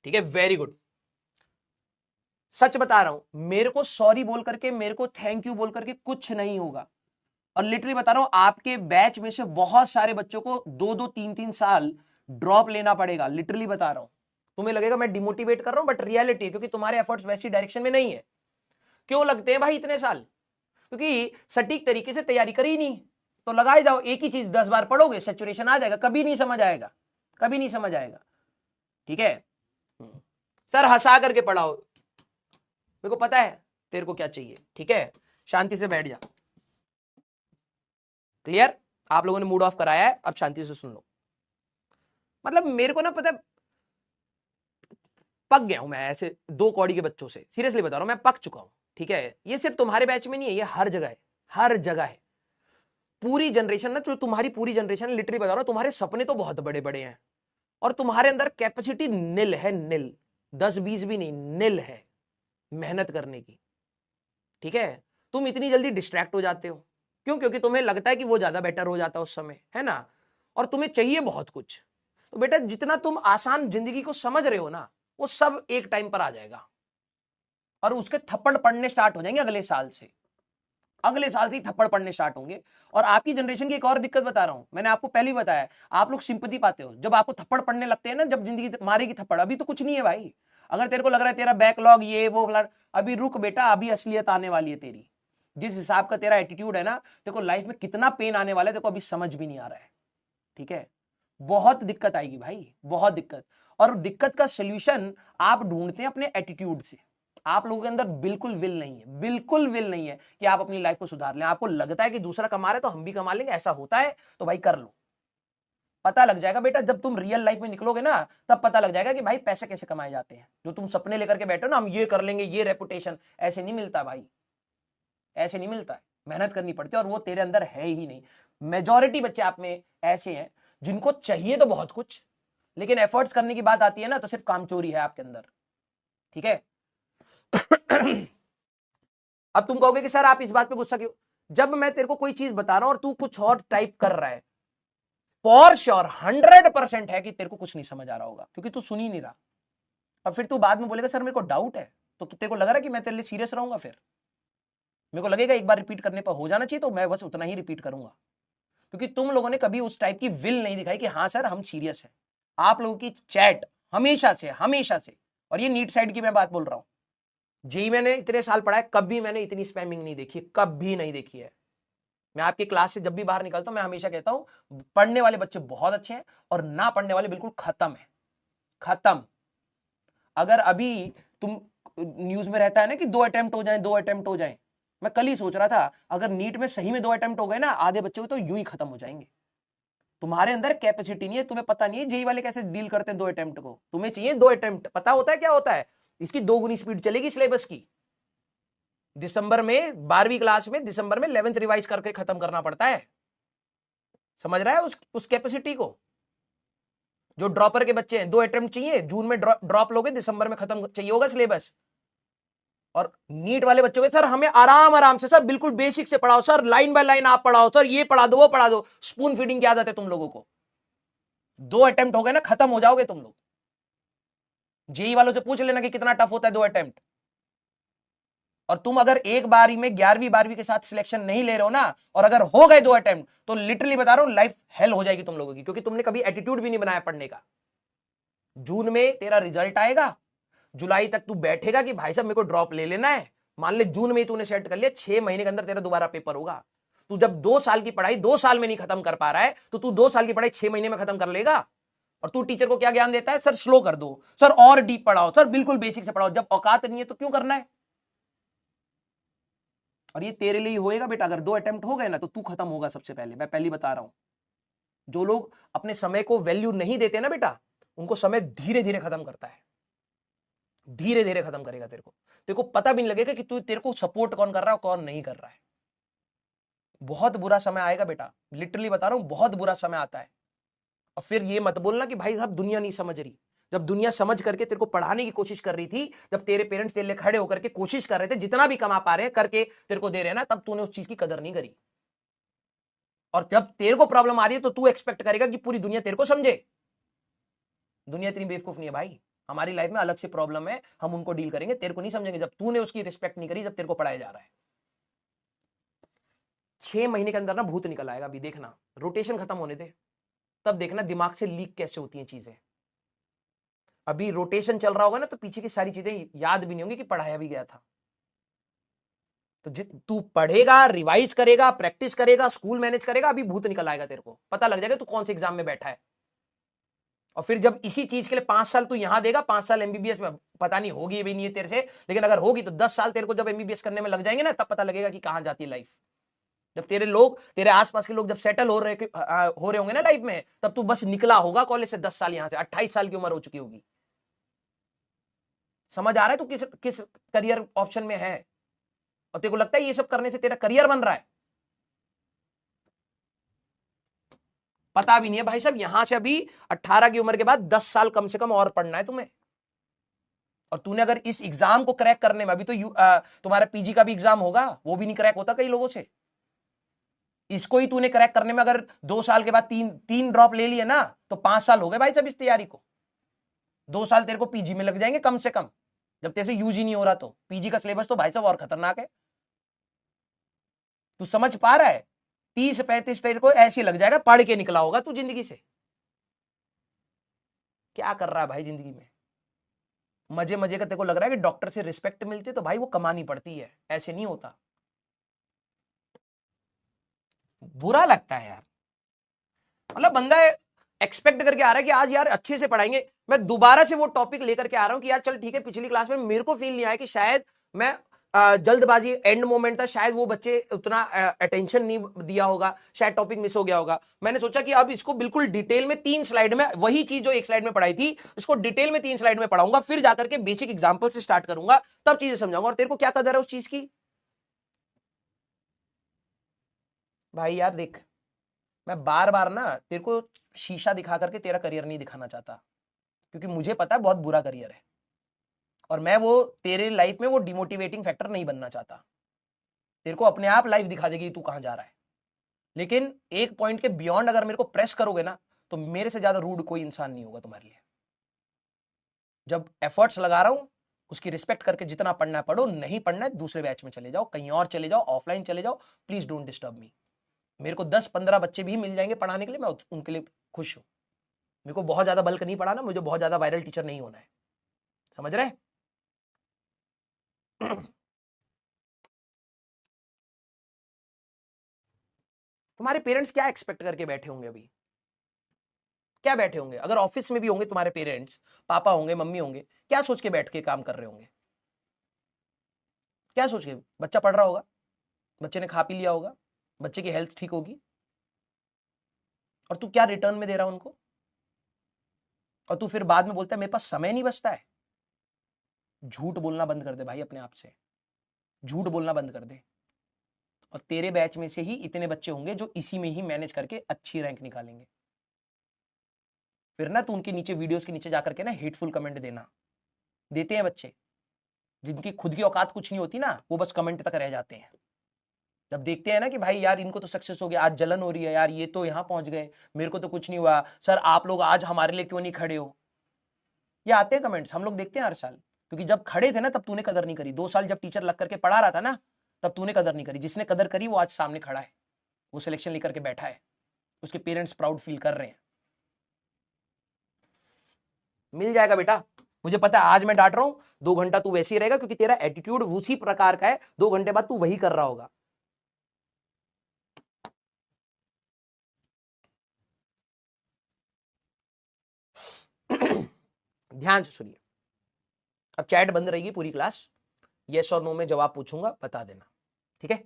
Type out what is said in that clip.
ठीक है, very good. सच बता रहा हूं, मेरे को सॉरी बोल करके, मेरे को थैंक यू बोल करके कुछ नहीं होगा। और लिटरली बता रहा हूं, आपके बैच में से बहुत सारे बच्चों को 2-2 3-3 साल ड्रॉप लेना पड़ेगा। लिटरली बता रहा हूं, तुम्हें लगेगा मैं डिमोटिवेट कर रहा हूं, बट रियलिटी है, क्योंकि तुम्हारे एफर्ट्स वैसी डायरेक्शन में नहीं है। क्यों लगते हैं भाई इतने साल? क्योंकि सटीक तरीके से तैयारी करी नहीं। तो लगाए जाओ, एक ही चीज 10 बार पढ़ोगे, सेचुरेशन आ जाएगा, कभी नहीं समझ आएगा, कभी नहीं समझ आएगा। ठीक है, सर हंसा करके पढ़ाओ, मेरे को पता है तेरे को क्या चाहिए। ठीक है, शांति से बैठ जा। क्लियर? आप लोगों ने मूड ऑफ कराया है, अब शांति से सुन लो। मतलब मेरे को ना पता, पक गया हूं मैं ऐसे 2 कौड़ी के बच्चों से, सीरियसली बता रहा हूं, मैं पक चुका हूं। ठीक है, ये सिर्फ तुम्हारे बैच में नहीं है, ये हर जगह है, हर जगह है। पूरी जनरेशन ना, जो तुम्हारी पूरी जनरेशन, लिटरली बता रहा हूं, तुम्हारे सपने तो बहुत बड़े बड़े हैं और तुम्हारे अंदर कैपेसिटी निल है, निल, 10-20 भी नहीं, निल है मेहनत करने की। ठीक है, तुम इतनी जल्दी डिस्ट्रैक्ट हो जाते हो। क्यों? क्योंकि तुम्हें लगता है कि वो ज्यादा बेटर हो जाता है उस समय, है ना, और तुम्हें चाहिए बहुत कुछ। तो बेटा, जितना तुम आसान जिंदगी को समझ रहे हो ना, वो सब एक टाइम पर आ जाएगा और उसके थप्पड़ पड़ने स्टार्ट हो जाएंगे अगले साल से। अगले साल से ही थप्पड़ पड़ने स्टार्ट होंगे। और आपकी जनरेशन की एक और दिक्कत बता रहा हूं, मैंने आपको पहले ही बताया, आप लोग सिंपैथी पाते हो जब आपको थप्पड़ पड़ने लगते हैं ना, जब जिंदगी मारेगी थप्पड़। अभी तो कुछ नहीं है भाई। अगर तेरे को लग रहा है तेरा बैकलॉग ये वो फलाना, अभी रुक बेटा, अभी असलियत आने वाली है तेरी। जिस हिसाब का तेरा एटीट्यूड है ना, देखो लाइफ में कितना पेन आने वाला है, देखो अभी समझ भी नहीं आ रहा है। ठीक है, बहुत दिक्कत आएगी भाई, बहुत दिक्कत। और दिक्कत का सोल्यूशन आप ढूंढते हैं अपने एटीट्यूड से। आप लोगों के अंदर बिल्कुल विल नहीं है, बिल्कुल विल नहीं है कि आप अपनी लाइफ को सुधार लें। आपको लगता है कि दूसरा कमा रहा है तो हम भी कमा लेंगे, ऐसा होता है तो भाई कर लो। पता लग जाएगा बेटा, जब तुम रियल लाइफ में निकलोगे ना, तब पता लग जाएगा कि भाई पैसे कैसे कमाए जाते हैं। जो तुम सपने लेकर के बैठो ना, हम ये कर लेंगे, ये रेपुटेशन, ऐसे नहीं मिलता भाई, ऐसे नहीं मिलता है। मेहनत करनी पड़ती है और वो तेरे अंदर है ही नहीं। मेजॉरिटी बच्चे आप में ऐसे हैं जिनको चाहिए तो बहुत कुछ, लेकिन एफर्ट्स करने की बात आती है ना, तो सिर्फ कामचोरी है आपके अंदर। ठीक है। अब तुम कहोगे कि सर आप इस बात पे गुस्सा क्यों? जब मैं तेरे को कोई चीज बता रहा हूं और तू कुछ और टाइप कर रहा है, फॉर श्योर 100% है कि तेरे को कुछ नहीं समझ आ रहा होगा, क्योंकि तू सुन ही नहीं रहा। और फिर तू बाद में बोलेगा सर मेरे को डाउट है, तो तेरे को लग रहा है कि मैं तेरे लिए सीरियस रहूंगा? फिर मेरे को लगेगा एक बार रिपीट करने पर हो जाना चाहिए, तो मैं बस उतना ही रिपीट करूंगा। क्योंकि तुम लोगों ने कभी उस टाइप की विल नहीं दिखाई कि हाँ सर हम सीरियस हैं। आप लोगों की चैट हमेशा से, और ये नीट साइड की मैं बात बोल रहा हूं, जी मैंने इतने साल पढ़ा है, कभी मैंने इतनी स्पैमिंग नहीं देखी, कभी नहीं देखी है। मैं आपकी क्लास से जब भी बाहर निकलता हूं, मैं हमेशा कहता हूं पढ़ने वाले बच्चे बहुत अच्छे हैं और ना पढ़ने वाले बिल्कुल खत्म है, खत्म। अगर अभी तुम न्यूज में रहता है ना कि 2 अटेम्प्ट हो जाए, 2 अटेम्प्ट हो जाए, मैं कल ही सोच रहा था अगर नीट में सही में 2 अटेम्प्ट हो गए ना, आधे बच्चे तो यूं ही खत्म हो जाएंगे। तुम्हारे अंदर कैपेसिटी नहीं है, तुम्हें पता नहीं है जेई वाले कैसे डील करते हैं 2 अटेम्प्ट को। तुम्हें चाहिए 2 अटेम्प्ट, पता होता है क्या होता है, इसकी 2 गुनी स्पीड चलेगी सिलेबस की। दिसंबर में 12वीं क्लास में, दिसंबर में 11th रिवाइज करके खत्म करना पड़ता है। समझ रहा है उस कैपेसिटी को? जो ड्रॉपर के बच्चे हैं, 2 अटेम्प्ट चाहिए, जून में ड्रॉप लोगे, दिसंबर में खत्म चाहिए होगा सिलेबस। और नीट वाले बच्चों के सर हमें आराम आराम से, सर बिल्कुल बेसिक से पढ़ाओ, सर लाइन बाय लाइन आप पढ़ाओ, सर ये पढ़ा दो वो पढ़ा दो। स्पून फीडिंग की आदत है तुम लोगों को। 2 अटेम्प्ट हो गए ना, खत्म हो जाओगे तुम लोग। जेई वालों से पूछ लेना कि कितना टफ होता है 2 अटेम्प्ट। और तुम अगर एक बारी में 11वीं 12वीं के साथ सिलेक्शन नहीं ले रहे हो ना, और अगर हो गए 2 अटेम्प्ट, तो लिटरली बता रहा हूं लाइफ हेल हो जाएगी तुम लोगों की, क्योंकि तुमने कभी एटीट्यूड भी नहीं बनाया पढ़ने का। जून में तेरा रिजल्ट आएगा, जुलाई तक तू बैठेगा कि भाई साहब मेरे को ड्रॉप ले लेना है। मान ले जून में ही तूने सेट कर लिया, 6 महीने के अंदर तेरा दोबारा पेपर होगा। तू जब 2 साल की पढ़ाई 2 साल में नहीं खत्म कर पा रहा है, तो तू 2 साल की पढ़ाई 6 महीने में खत्म कर लेगा। और तू टीचर को क्या ज्ञान देता है, सर स्लो कर दो, सर और डीप पढ़ाओ, सर बिल्कुल बेसिक से पढ़ाओ। जब औकात नहीं है तो क्यों करना है? और ये तेरे लिए होएगा बेटा, अगर 2 अटेम्प्ट हो गए ना, तो तू खत्म होगा सबसे पहले, मैं पहली बता रहा हूं। जो लोग अपने समय को वैल्यू नहीं देते ना बेटा, उनको समय धीरे धीरे खत्म करता है, धीरे धीरे खत्म करेगा। तेरे को पता भी नहीं लगेगा कि तू, तेरे को सपोर्ट कौन कर रहा है कौन नहीं कर रहा है। बहुत बुरा समय आएगा बेटा, लिटरली बता रहा हूं, बहुत बुरा समय आता है। और फिर ये मत बोलना कि भाई साहब दुनिया नहीं समझ रही। जब दुनिया समझ करके तेरे को पढ़ाने की कोशिश कर रही थी, जब तेरे पेरेंट्स तेरे लिए खड़े होकर के कोशिश कर रहे थे, जितना भी कमा पा रहे हैं करके तेरे को दे रहे हैं ना, तब तूने उस चीज की कदर नहीं करी। और जब तेरे को प्रॉब्लम आ रही है, तो तू एक्सपेक्ट करेगा कि पूरी दुनिया तेरे को समझे। दुनिया इतनी बेवकूफ नहीं है भाई। हमारी लाइफ में अलग से प्रॉब्लम है, हम उनको डील करेंगे, तेरे को नहीं समझेंगे जब तूने उसकी रिस्पेक्ट नहीं करी, जब तेरे को पढ़ाया जा रहा है। 6 महीने के अंदर ना भूत निकल आएगा, अभी देखना, रोटेशन खत्म होने दे, तब देखना दिमाग से लीक कैसे होती हैं चीजें। अभी रोटेशन चल रहा होगा ना, तो पीछे की सारी चीजें याद भी नहीं होंगी कि पढ़ाया भी गया था। तो तू पढ़ेगा, रिवाइज करेगा, प्रैक्टिस करेगा, स्कूल मैनेज करेगा, अभी भूत निकल आएगा, तेरे को पता लग जाएगा तू कौन से एग्जाम में बैठा है। और फिर जब इसी चीज के लिए 5 साल तू यहां देगा, 5 साल एमबीबीएस में, पता नहीं होगी भी नहीं है तेरे से, लेकिन अगर होगी तो 10 साल तेरे को जब एमबीबीएस करने में लग जाएंगे ना, तब पता लगेगा कि कहां जाती है लाइफ। जब तेरे लोग, तेरे आसपास के लोग जब सेटल हो रहे होंगे ना लाइफ में, तब तू बस निकला होगा कॉलेज से 10 साल, यहां से 28 साल की उम्र हो चुकी होगी। समझ आ रहा है तू किस किस करियर ऑप्शन में है, और तेरे को लगता है ये सब करने से तेरा करियर बन रहा है? पता भी नहीं है भाई साहब, यहां से अभी 18 की उम्र के बाद 10 साल कम से कम और पढ़ना है तुम्हें। और तूने अगर इस एग्जाम को क्रैक करने में, अभी तो तुम्हारा पीजी का भी एग्जाम होगा, वो भी नहीं क्रैक होता कई लोगों से। इसको ही तूने क्रैक करने में अगर 2 साल के बाद तीन ड्रॉप ले लिए ना, तो 5 साल हो गए भाई साहब इस तैयारी को। 2 साल तेरे को पीजी में लग जाएंगे कम से कम, जब तेरे से यूजी नहीं हो रहा। तो पीजी का सिलेबस तो भाई साहब और खतरनाक है, तू समझ पा रहा है? 30-35 तेरे को ऐसे लग जाएगा, पढ़ के निकला होगा तू जिंदगी से। क्या कर रहा है भाई जिंदगी में? मजे मजे का तेरे को लग रहा है कि डॉक्टर से रिस्पेक्ट मिलती है, तो भाई वो कमानी पड़ती है, ऐसे नहीं होता। बुरा लगता है यार, मतलब बंदा एक्सपेक्ट करके आ रहा है कि आज यार अच्छे से पढ़ाएंगे। मैं दोबारा से वो टॉपिक लेकर के आ रहा हूं कि यार चल ठीक है, पिछली क्लास में मेरे को फील नहीं आया कि शायद मैं जल्दबाजी, एंड मोमेंट था, शायद वो बच्चे उतना अटेंशन नहीं दिया होगा, शायद टॉपिक मिस हो गया होगा। मैंने सोचा कि अब इसको बिल्कुल डिटेल में 3 स्लाइड में, वही चीज जो 1 स्लाइड में पढ़ाई थी, इसको डिटेल में 3 स्लाइड में पढ़ाऊंगा, फिर जाकर के बेसिक एग्जांपल से स्टार्ट करूंगा, तब चीजें समझाऊंगा। और तेरे को क्या कदर है उस चीज की? भाई यार देख, मैं बार बार ना तेरे को शीशा दिखा करके तेरा करियर नहीं दिखाना चाहता, क्योंकि मुझे पता है बहुत बुरा करियर है, और मैं वो तेरे लाइफ में वो डिमोटिवेटिंग फैक्टर नहीं बनना चाहता। तेरे को अपने आप लाइफ दिखा देगी तू कहां जा रहा है, लेकिन एक पॉइंट के बियॉन्ड अगर मेरे को प्रेस करोगे ना, तो मेरे से ज्यादा रूड कोई इंसान नहीं होगा तुम्हारे लिए। जब एफर्ट्स लगा रहा हूं, उसकी रिस्पेक्ट करके जितना पढ़ना है पढ़ो, नहीं पढ़ना है दूसरे बैच में चले जाओ, कहीं और चले जाओ, ऑफलाइन चले जाओ, प्लीज डोंट डिस्टर्ब मी। मेरे को 10-15 बच्चे भी मिल जाएंगे पढ़ाने के लिए, मैं उनके लिए खुश हूं। मेरे को बहुत ज्यादा बल्क नहीं पढ़ाना, मुझे बहुत ज्यादा वायरल टीचर नहीं होना है, समझ रहे? तुम्हारे पेरेंट्स क्या एक्सपेक्ट करके बैठे होंगे अभी? क्या बैठे होंगे? अगर ऑफिस में भी होंगे तुम्हारे पेरेंट्स, पापा होंगे, मम्मी होंगे, क्या सोच के बैठ के काम कर रहे होंगे? क्या सोच के? बच्चा पढ़ रहा होगा, बच्चे ने खा पी लिया होगा, बच्चे की हेल्थ ठीक होगी, और तू क्या रिटर्न में दे रहा है उनको? और तू फिर बाद में बोलता है मेरे पास समय नहीं बचता है। झूठ बोलना बंद कर दे भाई अपने आप से, झूठ बोलना बंद कर दे। और तेरे बैच में से ही इतने बच्चे होंगे जो इसी में ही मैनेज करके अच्छी रैंक निकालेंगे। फिर ना तू उनके नीचे, वीडियोस के नीचे जाकर के ना हेटफुल कमेंट देना। देते हैं बच्चे, जिनकी खुद की औकात कुछ नहीं होती ना, वो बस कमेंट तक रह जाते हैं। जब देखते हैं ना कि भाई यार इनको तो सक्सेस हो गया, आज जलन हो रही है यार, ये तो यहां पहुंच गए, मेरे को तो कुछ नहीं हुआ, सर आप लोग आज हमारे लिए क्यों नहीं खड़े हो, ये आते हैं कमेंट्स, हम लोग देखते हैं हर साल। क्योंकि जब खड़े थे ना, तब तूने कदर नहीं करी। 2 साल जब टीचर लग करके पढ़ा रहा था ना, तब तूने कदर नहीं करी। जिसने कदर करी वो आज सामने खड़ा है, वो सिलेक्शन लेकर के बैठा है, उसके पेरेंट्स प्राउड फील कर रहे हैं। मिल जाएगा बेटा, मुझे पता है। आज मैं डांट रहा हूं, 2 घंटा तू वैसे ही रहेगा, क्योंकि तेरा एटीट्यूड उसी प्रकार का है। 2 घंटे बाद तू वही कर रहा होगा। ध्यान से सुनिए, अब चैट बंद रहेगी पूरी क्लास, यस और नो में जवाब पूछूंगा, बता देना, ठीक है?